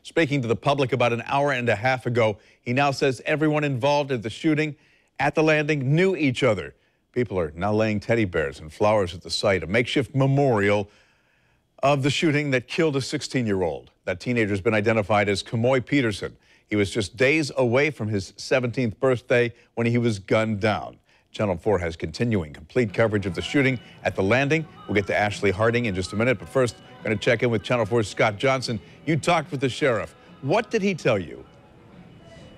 Speaking to the public about an hour and a half ago, he now says everyone involved in the shooting at the landing knew each other. People are now laying teddy bears and flowers at the site, a makeshift memorial of the shooting that killed a 16-year-old. That teenager has been identified as Khamoi Peterson. He was just days away from his 17th birthday when he was gunned down. Channel 4 has continuing complete coverage of the shooting at the landing. We'll get to Ashley Harding in just a minute, but first, going to check in with Channel 4's Scott Johnson. You talked with the sheriff. What did he tell you?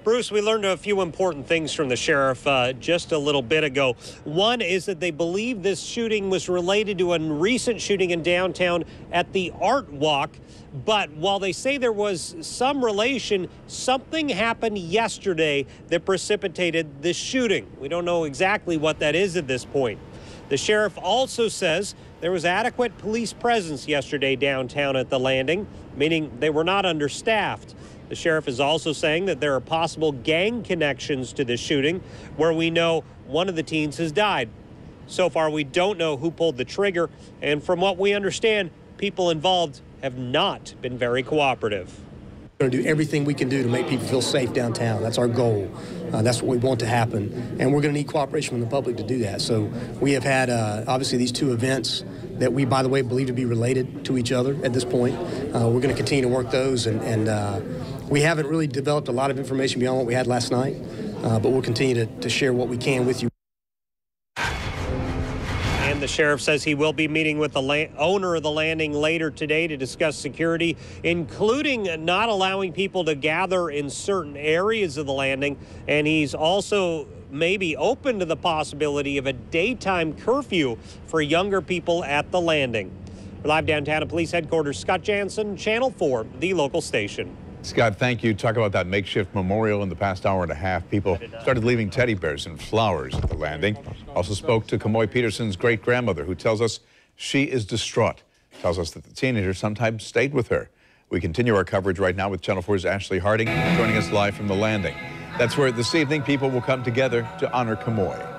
Bruce, we learned a few important things from the sheriff just a little bit ago. One is that they believe this shooting was related to a recent shooting in downtown at the Art Walk. But while they say there was some relation, something happened yesterday that precipitated this shooting. We don't know exactly what that is at this point. The sheriff also says there was adequate police presence yesterday downtown at the landing, meaning they were not understaffed. The sheriff is also saying that there are possible gang connections to this shooting, where we know one of the teens has died. So far, we don't know who pulled the trigger, and from what we understand, people involved have not been very cooperative. We're going to do everything we can do to make people feel safe downtown. That's our goal. That's what we want to happen, and we're going to need cooperation from the public to do that. So we have had, obviously, these two events that we, by the way, believe to be related to each other at this point. We're going to continue to work those, and we haven't really developed a lot of information beyond what we had last night, but we'll continue to share what we can with you. And the sheriff says he will be meeting with the owner of the landing later today to discuss security, including not allowing people to gather in certain areas of the landing. And he's also maybe open to the possibility of a daytime curfew for younger people at the landing. Live downtown at police headquarters, Scott Jansen, Channel 4, the local station. Scott, thank you. Talk about that makeshift memorial in the past hour and a half. People started leaving teddy bears and flowers at the landing. Also spoke to Khamoi Peterson's great-grandmother, who tells us she is distraught. Tells us that the teenager sometimes stayed with her. We continue our coverage right now with Channel 4's Ashley Harding joining us live from the landing. That's where this evening people will come together to honor Khamoi.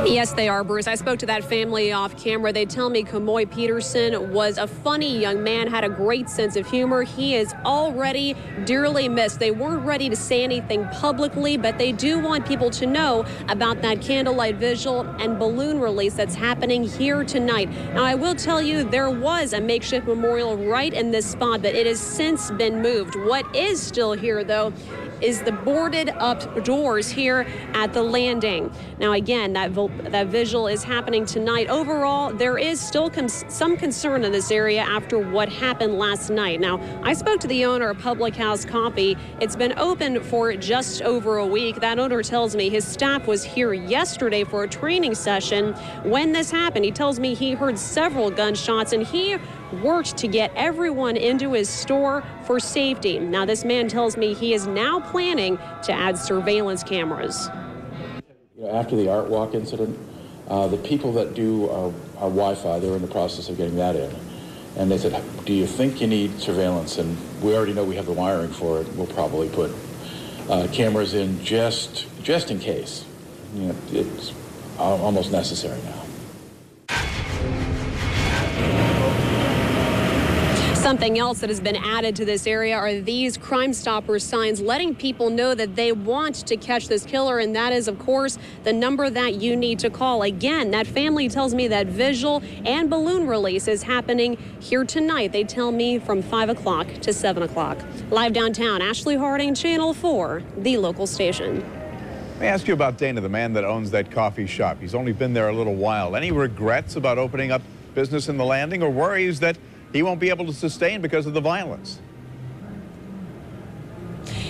Yes, they are, Bruce. I spoke to that family off camera. They tell me Khamoi Peterson was a funny young man, had a great sense of humor. He is already dearly missed. They weren't ready to say anything publicly, but they do want people to know about that candlelight vigil and balloon release that's happening here tonight. Now, I will tell you there was a makeshift memorial right in this spot, but it has since been moved. What is still here, though, is the boarded up doors here at the landing. Now, again, that vigil is happening tonight. Overall, there is still some concern in this area after what happened last night. Now, I spoke to the owner of Public House Coffee. It's been open for just over a week. That owner tells me his staff was here yesterday for a training session when this happened. He tells me he heard several gunshots and he worked to get everyone into his store for safety. Now, this man tells me he is now planning to add surveillance cameras. After the Art Walk incident, the people that do our Wi-Fi, they're in the process of getting that in. And they said, do you think you need surveillance? And we already know we have the wiring for it. We'll probably put cameras in just in case. You know, it's almost necessary now. Something else that has been added to this area are these Crime Stoppers signs letting people know that they want to catch this killer, and that is, of course, the number that you need to call. Again, that family tells me that vigil and balloon release is happening here tonight. They tell me from 5 o'clock to 7 o'clock. Live downtown, Ashley Harding, Channel 4, the local station. Let me ask you about Dana, the man that owns that coffee shop. He's only been there a little while. Any regrets about opening up business in the landing, or worries that he won't be able to sustain because of the violence?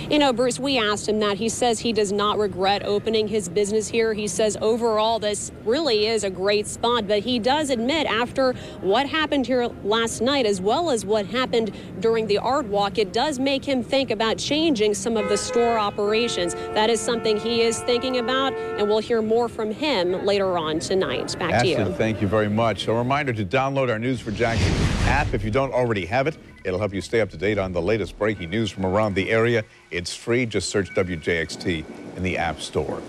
You know, Bruce, we asked him that. He says he does not regret opening his business here. He says overall this really is a great spot, but he does admit after what happened here last night, as well as what happened during the Art Walk, it does make him think about changing some of the store operations. That is something he is thinking about, and we'll hear more from him later on tonight. Back to you. Thank you very much. A reminder to download our News for Jackson app if you don't already have it. It'll help you stay up to date on the latest breaking news from around the area. It's free. Just search WJXT in the App Store.